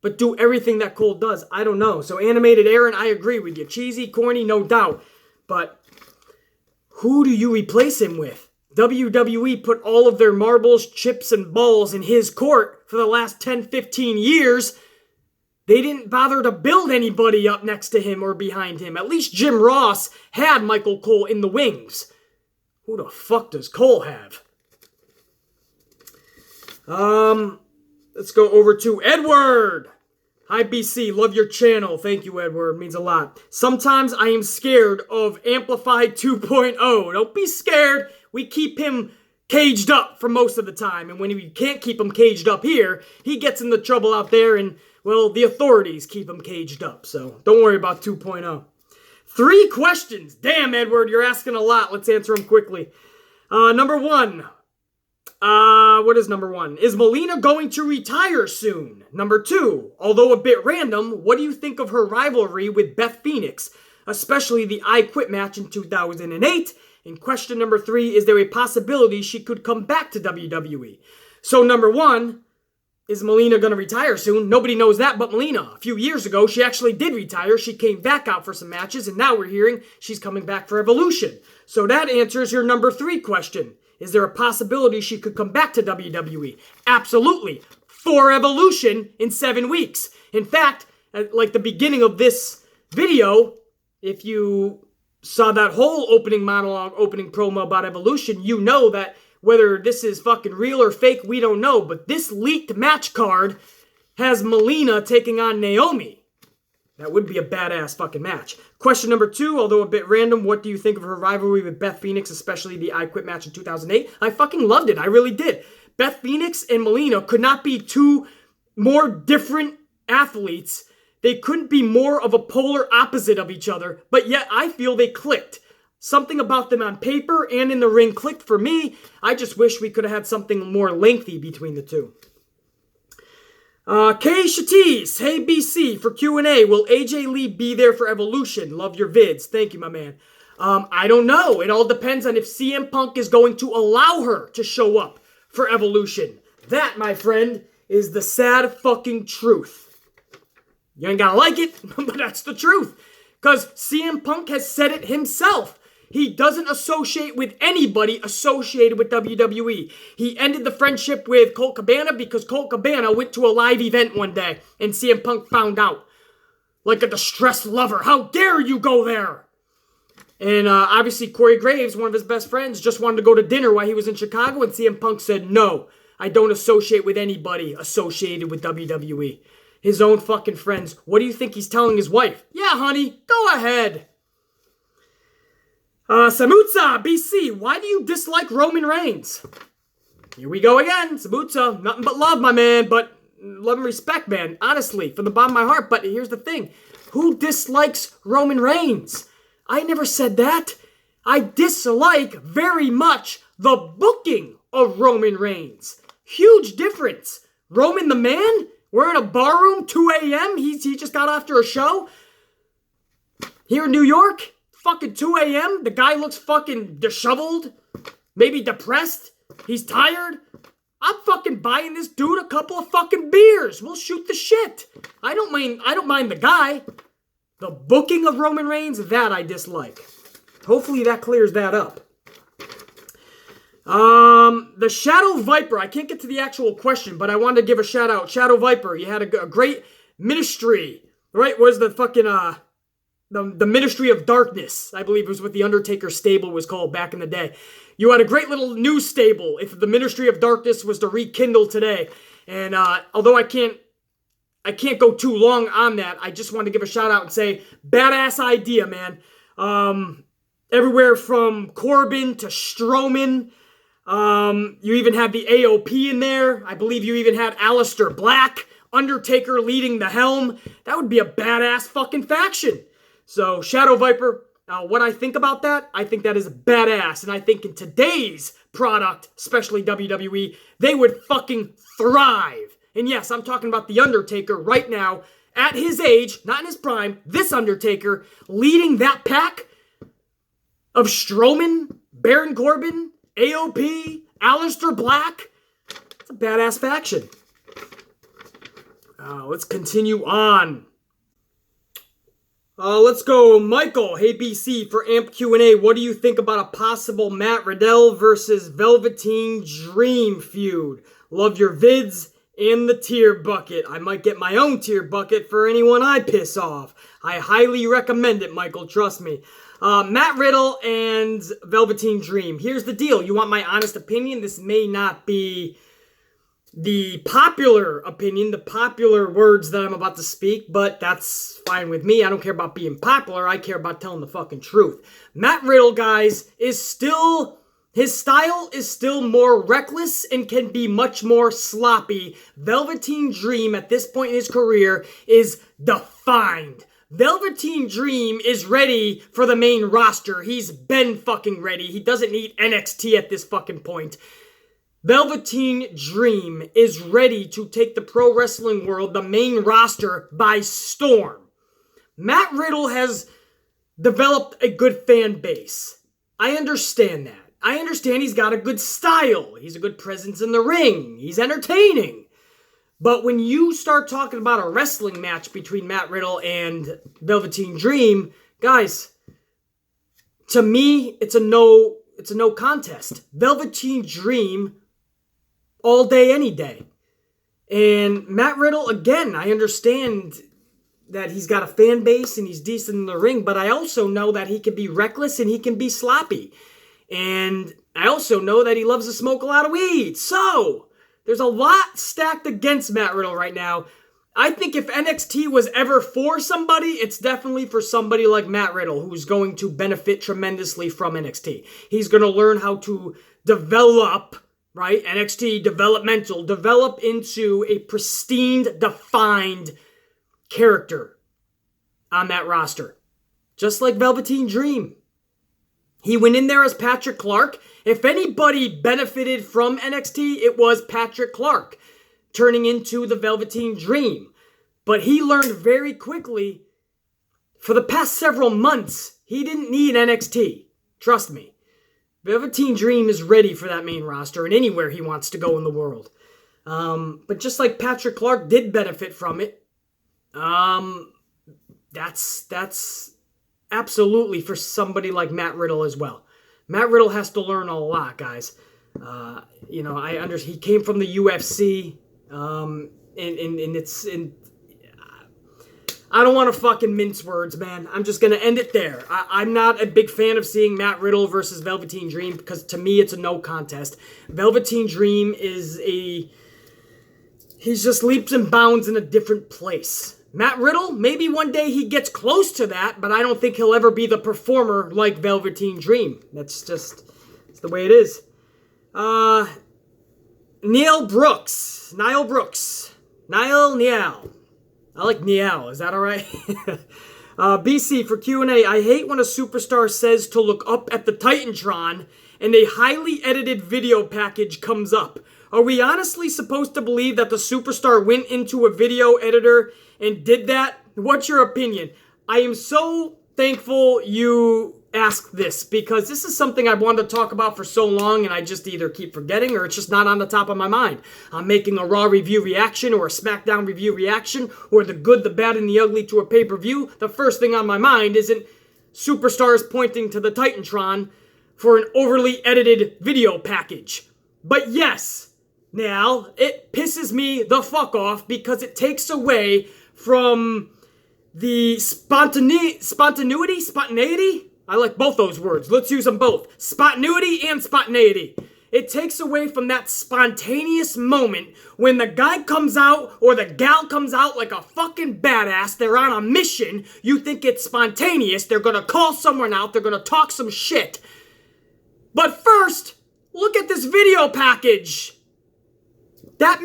but do everything that Cole does. I don't know. So Animated Aaron, I agree with you. Cheesy, corny, no doubt. But who do you replace him with? WWE put all of their marbles, chips, and balls in his court for the last 10, 15 years. They didn't bother to build anybody up next to him or behind him. At least Jim Ross had Michael Cole in the wings. Who the fuck does Cole have? Let's go over to Edward. Hi, BC. Love your channel. Thank you, Edward. It means a lot. Sometimes I am scared of Amplified 2.0. Don't be scared. We keep him caged up for most of the time. And when we can't keep him caged up here, he gets into trouble out there. And, well, the authorities keep him caged up. So don't worry about 2.0. 3 questions. Damn, Edward, you're asking a lot. Let's answer them quickly. Number 1. What is number 1? Is Melina going to retire soon? Number 2, although a bit random, what do you think of her rivalry with Beth Phoenix, especially the I Quit match in 2008? And question number 3, is there a possibility she could come back to WWE? So number 1, is Melina going to retire soon? Nobody knows that but Melina. A few years ago, she actually did retire. She came back out for some matches, and now we're hearing she's coming back for Evolution. So that answers your number 3 question. Is there a possibility she could come back to WWE? Absolutely. For Evolution in 7 weeks. In fact, at like the beginning of this video, if you saw that whole opening monologue, opening promo about Evolution, you know that whether this is fucking real or fake, we don't know. But this leaked match card has Melina taking on Naomi. That would be a badass fucking match. Question number 2, although a bit random, what do you think of her rivalry with Beth Phoenix, especially the I Quit match in 2008? I fucking loved it. I really did. Beth Phoenix and Melina could not be 2 more different athletes. They couldn't be more of a polar opposite of each other, but yet I feel they clicked. Something about them on paper and in the ring clicked for me. I just wish we could have had something more lengthy between the two. K. Shatis, hey BC, for Q&A, will AJ Lee be there for Evolution? Love your vids. Thank you, my man. I don't know. It all depends on if CM Punk is going to allow her to show up for Evolution. That, my friend, is the sad fucking truth. You ain't gotta like it, but that's the truth. Because CM Punk has said it himself. He doesn't associate with anybody associated with WWE. He ended the friendship with Colt Cabana because Colt Cabana went to a live event one day and CM Punk found out. Like a distressed lover. How dare you go there? And obviously Corey Graves, one of his best friends, just wanted to go to dinner while he was in Chicago, and CM Punk said, no, I don't associate with anybody associated with WWE. His own fucking friends. What do you think he's telling his wife? Yeah, honey, go ahead. Samutsa, BC, why do you dislike Roman Reigns? Here we go again, Samutsa, nothing but love, my man, but love and respect, man, honestly, from the bottom of my heart. But here's the thing, who dislikes Roman Reigns? I never said that. I dislike very much the booking of Roman Reigns. Huge difference. Roman the man? We're in a bar room, 2 a.m., he just got after a show? Here in New York? Fucking 2 a.m. The guy looks fucking disheveled. Maybe depressed. He's tired. I'm fucking buying this dude a couple of fucking beers. We'll shoot the shit. I don't mind the guy. The booking of Roman Reigns, that I dislike. Hopefully that clears that up. The Shadow Viper. I can't get to the actual question, but I wanted to give a shout out. Shadow Viper, you had a great ministry. Right? Where's the fucking, The Ministry of Darkness, I believe was what the Undertaker stable was called back in the day. You had a great little news stable if the Ministry of Darkness was to rekindle today. And although I can't go too long on that, I just wanted to give a shout out and say, badass idea, man. Everywhere from Corbin to Strowman. You even had the AOP in there. I believe you even had Aleister Black, Undertaker leading the helm. That would be a badass fucking faction. So, Shadow Viper, what I think about that, I think that is badass. And I think in today's product, especially WWE, they would fucking thrive. And yes, I'm talking about The Undertaker right now, at his age, not in his prime, this Undertaker, leading that pack of Strowman, Baron Corbin, AOP, Aleister Black. It's a badass faction. Let's continue on. Let's go, Michael. Hey, BC, for AMP Q&A, what do you think about a possible Matt Riddle versus Velveteen Dream feud? Love your vids and the tier bucket. I might get my own tier bucket for anyone I piss off. I highly recommend it, Michael. Trust me. Matt Riddle and Velveteen Dream. Here's the deal. You want my honest opinion? This may not be the popular opinion, the popular words that I'm about to speak, but that's fine with me. I don't care about being popular. I care about telling the fucking truth. Matt Riddle, guys, his style is still more reckless and can be much more sloppy. Velveteen Dream, at this point in his career, is defined. Velveteen Dream is ready for the main roster. He's been fucking ready. He doesn't need NXT at this fucking point. Velveteen Dream is ready to take the pro wrestling world, the main roster, by storm. Matt Riddle has developed a good fan base. I understand that. I understand he's got a good style. He's a good presence in the ring. He's entertaining. But when you start talking about a wrestling match between Matt Riddle and Velveteen Dream, guys, to me, it's a no contest. Velveteen Dream all day, any day. And Matt Riddle, again, I understand that he's got a fan base and he's decent in the ring, but I also know that he can be reckless and he can be sloppy. And I also know that he loves to smoke a lot of weed. So, there's a lot stacked against Matt Riddle right now. I think if NXT was ever for somebody, it's definitely for somebody like Matt Riddle, who's going to benefit tremendously from NXT. He's going to learn how to develop, right? NXT developmental, develop into a pristine, defined character on that roster. Just like Velveteen Dream. He went in there as Patrick Clark. If anybody benefited from NXT, it was Patrick Clark, turning into the Velveteen Dream. But he learned very quickly, for the past several months, he didn't need NXT. Trust me. Velveteen Dream is ready for that main roster and anywhere he wants to go in the world. But just like Patrick Clark did benefit from it, that's absolutely for somebody like Matt Riddle as well. Matt Riddle has to learn a lot, guys. He came from the UFC, and I don't want to fucking mince words, man. I'm just going to end it there. I'm not a big fan of seeing Matt Riddle versus Velveteen Dream because to me it's a no contest. Velveteen Dream he just leaps and bounds in a different place. Matt Riddle, maybe one day he gets close to that, but I don't think he'll ever be the performer like Velveteen Dream. It's the way it is. Niall Brooks. I like Niall. Is that all right? BC for Q&A. I hate when a superstar says to look up at the Titantron and a highly edited video package comes up. Are we honestly supposed to believe that the superstar went into a video editor and did that? What's your opinion? I am so thankful you asked this because this is something I've wanted to talk about for so long and I just either keep forgetting or it's just not on the top of my mind. I'm making a Raw review reaction or a SmackDown review reaction or the good, the bad, and the ugly to a pay-per-view. The first thing on my mind isn't superstars pointing to the Titantron for an overly edited video package. But yes, now, it pisses me the fuck off because it takes away from the spontaneity? I like both those words. Let's use them both. Spontaneity and spontaneity. It takes away from that spontaneous moment when the guy comes out or the gal comes out like a fucking badass. They're on a mission. You think it's spontaneous. They're going to call someone out. They're going to talk some shit. But first, look at this video package. That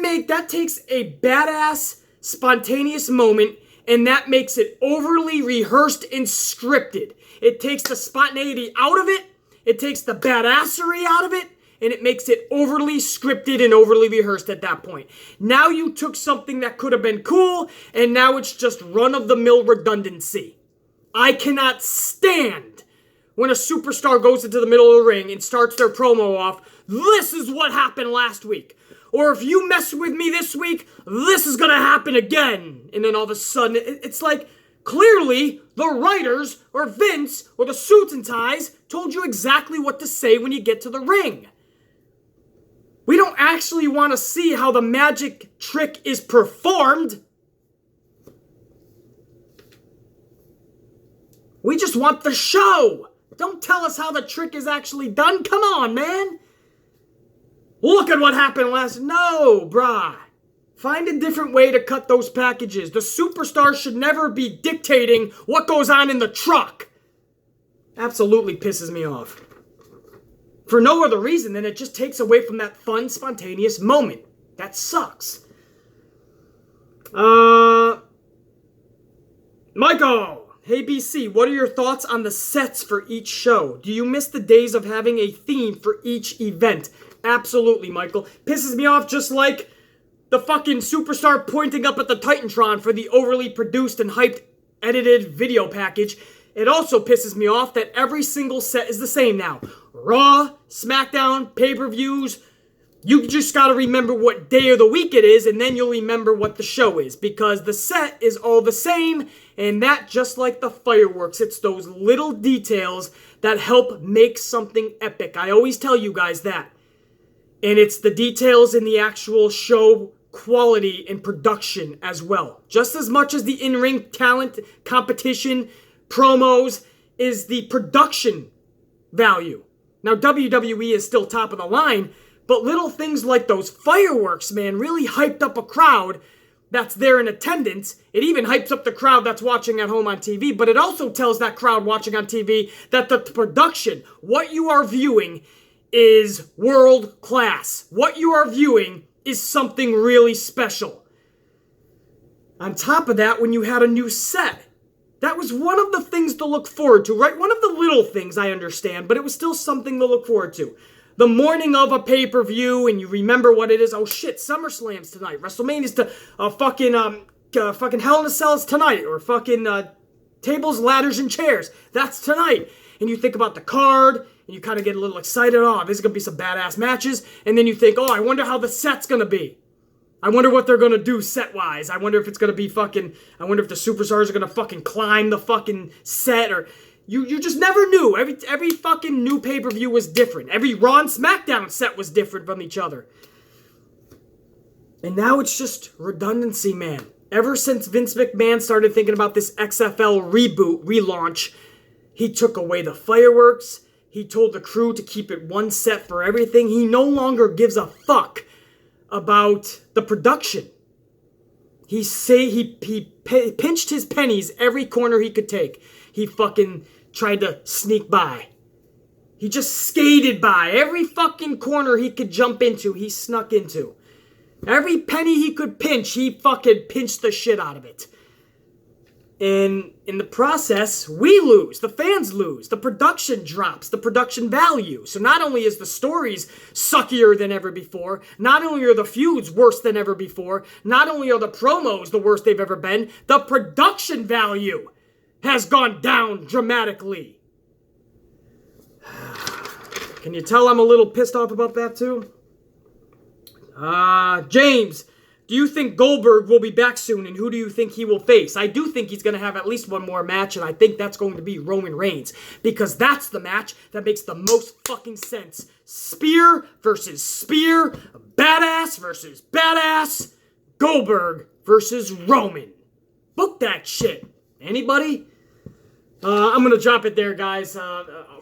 takes a badass, spontaneous moment, and that makes it overly rehearsed and scripted. It takes the spontaneity out of it, it takes the badassery out of it, and it makes it overly scripted and overly rehearsed at that point. Now you took something that could have been cool, and now it's just run-of-the-mill redundancy. I cannot stand when a superstar goes into the middle of the ring and starts their promo off, this is what happened last week. Or if you mess with me this week, this is going to happen again. And then all of a sudden, it's like, clearly, the writers, or Vince, or the suits and ties, told you exactly what to say when you get to the ring. We don't actually want to see how the magic trick is performed. We just want the show. Don't tell us how the trick is actually done. Come on, man. Look at what happened last... No, brah. Find a different way to cut those packages. The superstar should never be dictating what goes on in the truck. Absolutely pisses me off. For no other reason than it just takes away from that fun, spontaneous moment. That sucks. Michael. Hey BC, what are your thoughts on the sets for each show? Do you miss the days of having a theme for each event? Absolutely, Michael. Pisses me off just like the fucking superstar pointing up at the Titantron for the overly produced and hyped edited video package. It also pisses me off that every single set is the same now. Raw, SmackDown, pay-per-views. You just gotta remember what day of the week it is, and then you'll remember what the show is, because the set is all the same, and that, just like the fireworks, it's those little details that help make something epic. I always tell you guys that. And it's the details in the actual show quality and production as well. Just as much as the in-ring talent, competition, promos, is the production value. Now, WWE is still top of the line, but little things like those fireworks, man, really hyped up a crowd that's there in attendance. It even hypes up the crowd that's watching at home on TV, but it also tells that crowd watching on TV that the production, what you are viewing, is world class. What you are viewing is something really special. On top of that, when you had a new set, That was one of the things to look forward to, right? One of the little things, I understand, but it was still something to look forward to. The morning of a pay-per-view, and you remember what it is. Oh shit, SummerSlam's tonight. WrestleMania's fucking Hell in a Cell's tonight, or fucking tables, ladders, and chairs. That's tonight. And you think about the card, and you kind of get a little excited. Oh, this is gonna be some badass matches. And then you think, oh, I wonder how the set's gonna be. I wonder what they're gonna do set-wise. I wonder if it's gonna be fucking... I wonder if the superstars are gonna fucking climb the fucking set, or... You just never knew. Every fucking new pay-per-view was different. Every Raw and SmackDown set was different from each other. And now it's just redundancy, man. Ever since Vince McMahon started thinking about this XFL reboot, relaunch, he took away the fireworks. He told the crew to keep it one set for everything. He no longer gives a fuck about the production. He pinched his pennies every corner he could take. He fucking tried to sneak by. He just skated by. Every fucking corner he could jump into, he snuck into. Every penny he could pinch, he fucking pinched the shit out of it. And in the process, we lose. The fans lose. The production drops. The production value. So not only is the stories suckier than ever before, not only are the feuds worse than ever before, not only are the promos the worst they've ever been, the production value has gone down dramatically. Can you tell I'm a little pissed off about that too? James, do you think Goldberg will be back soon, and who do you think he will face? I do think he's going to have at least one more match, and I think that's going to be Roman Reigns, because that's the match that makes the most fucking sense. Spear versus spear, badass versus badass, Goldberg versus Roman. Book that shit. Anybody? I'm going to drop it there, guys.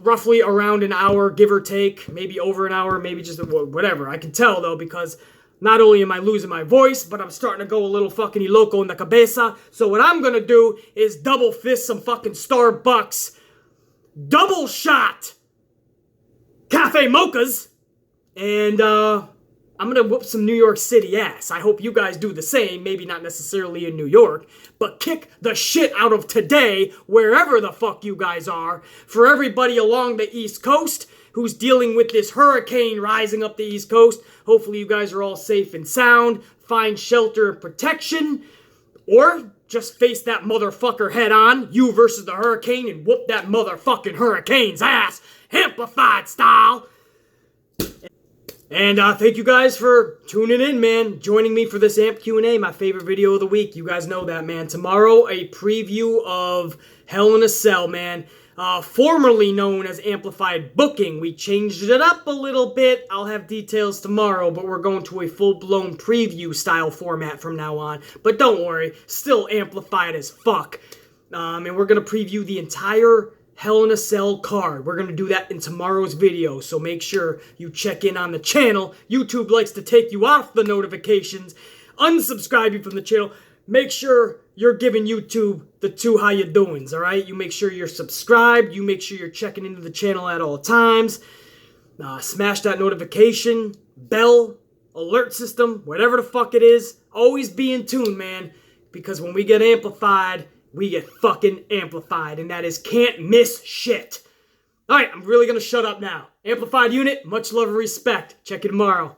Roughly around an hour, give or take. Maybe over an hour, maybe just whatever. I can tell, though, because not only am I losing my voice, but I'm starting to go a little fucking loco in the cabeza. So what I'm going to do is double fist some fucking Starbucks double shot cafe mochas. And I'm going to whoop some New York City ass. I hope you guys do the same. Maybe not necessarily in New York, but kick the shit out of today, wherever the fuck you guys are. For everybody along the East Coast who's dealing with this hurricane rising up the East Coast, hopefully you guys are all safe and sound. Find shelter and protection. Or just face that motherfucker head on, you versus the hurricane, and whoop that motherfucking hurricane's ass, amplified style. And thank you guys for tuning in, man. Joining me for this AMP Q&A, my favorite video of the week. You guys know that, man. Tomorrow, a preview of Hell in a Cell, man. Formerly known as Amplified Booking. We changed it up a little bit. I'll have details tomorrow, but we're going to a full-blown preview style format from now on. But don't worry, still amplified as fuck. And we're going to preview the entire Hell in a Cell card. We're going to do that in tomorrow's video, so make sure you check in on the channel. YouTube likes to take you off the notifications, unsubscribe you from the channel. Make sure you're giving YouTube the two how you doings, all right? You make sure you're subscribed. You make sure you're checking into the channel at all times. Smash that notification, bell, alert system, whatever the fuck it is. Always be in tune, man, because when we get amplified, we get fucking amplified, and that is can't miss shit. All right, I'm really going to shut up now. Amplified unit, much love and respect. Check you tomorrow.